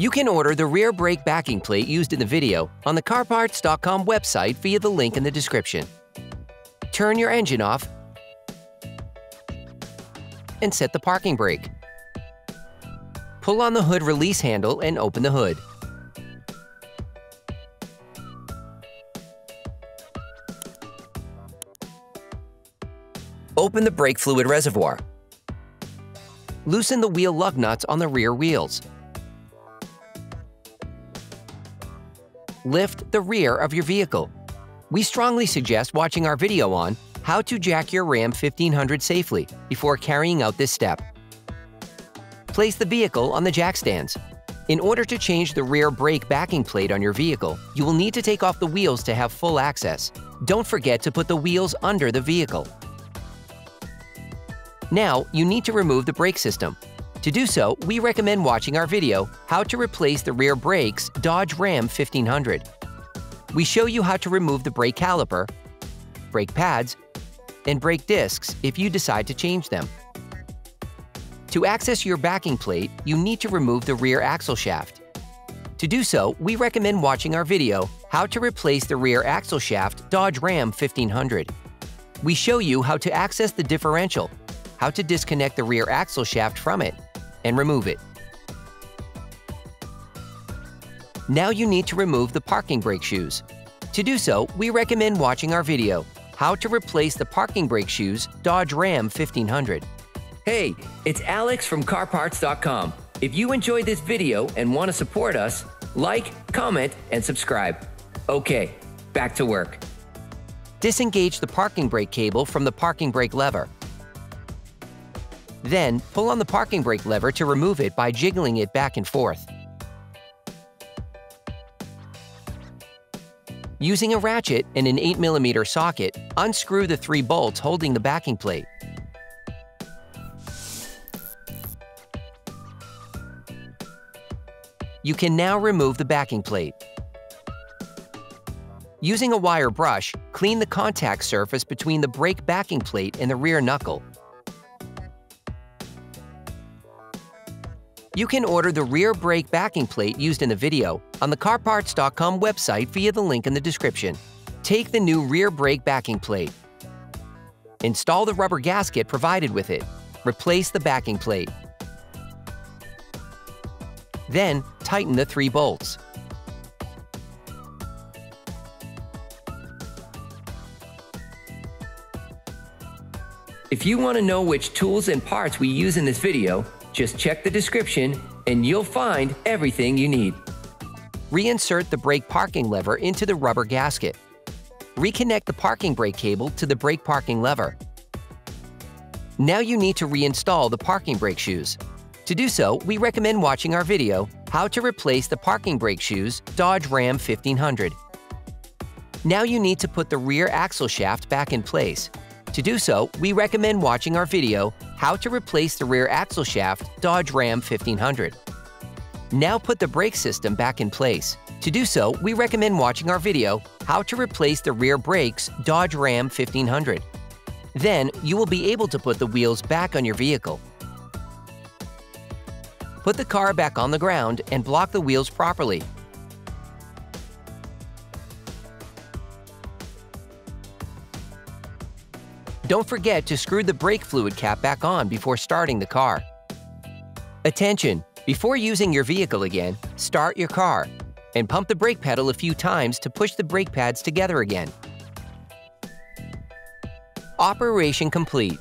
You can order the rear brake backing plate used in the video on the CarParts.com website via the link in the description. Turn your engine off and set the parking brake. Pull on the hood release handle and open the hood. Open the brake fluid reservoir. Loosen the wheel lug nuts on the rear wheels. Lift the rear of your vehicle. We strongly suggest watching our video on how to jack your Ram 1500 safely before carrying out this step. Place the vehicle on the jack stands. In order to change the rear brake backing plate on your vehicle, you will need to take off the wheels to have full access. Don't forget to put the wheels under the vehicle. Now, you need to remove the brake system. To do so, we recommend watching our video, How to Replace the Rear Brakes Dodge Ram 1500. We show you how to remove the brake caliper, brake pads, and brake discs if you decide to change them. To access your backing plate, you need to remove the rear axle shaft. To do so, we recommend watching our video, How to Replace the Rear Axle Shaft Dodge Ram 1500. We show you how to access the differential, how to disconnect the rear axle shaft from it, and remove it. Now you need to remove the parking brake shoes. To do so, we recommend watching our video, How to Replace the Parking Brake Shoes Dodge Ram 1500. Hey, it's Alex from CarParts.com. If you enjoyed this video and want to support us, like, comment, and subscribe. Okay, back to work. Disengage the parking brake cable from the parking brake lever. Then, pull on the parking brake lever to remove it by jiggling it back and forth. Using a ratchet and an 8mm socket, unscrew the 3 bolts holding the backing plate. You can now remove the backing plate. Using a wire brush, clean the contact surface between the brake backing plate and the rear knuckle. You can order the rear brake backing plate used in the video on the CarParts.com website via the link in the description. Take the new rear brake backing plate. Install the rubber gasket provided with it. Replace the backing plate. Then, tighten the 3 bolts. If you want to know which tools and parts we use in this video, just check the description and you'll find everything you need. Reinsert the brake parking lever into the rubber gasket. Reconnect the parking brake cable to the brake parking lever. Now you need to reinstall the parking brake shoes. To do so, we recommend watching our video, How to Replace the Parking Brake Shoes Dodge Ram 1500. Now you need to put the rear axle shaft back in place. To do so, we recommend watching our video, How to Replace the Rear Axle Shaft Dodge Ram 1500. Now put the brake system back in place. To do so, we recommend watching our video, How to Replace the Rear Brakes Dodge Ram 1500. Then, you will be able to put the wheels back on your vehicle. Put the car back on the ground and block the wheels properly. Don't forget to screw the brake fluid cap back on before starting the car. Attention! Before using your vehicle again, start your car and pump the brake pedal a few times to push the brake pads together again. Operation complete.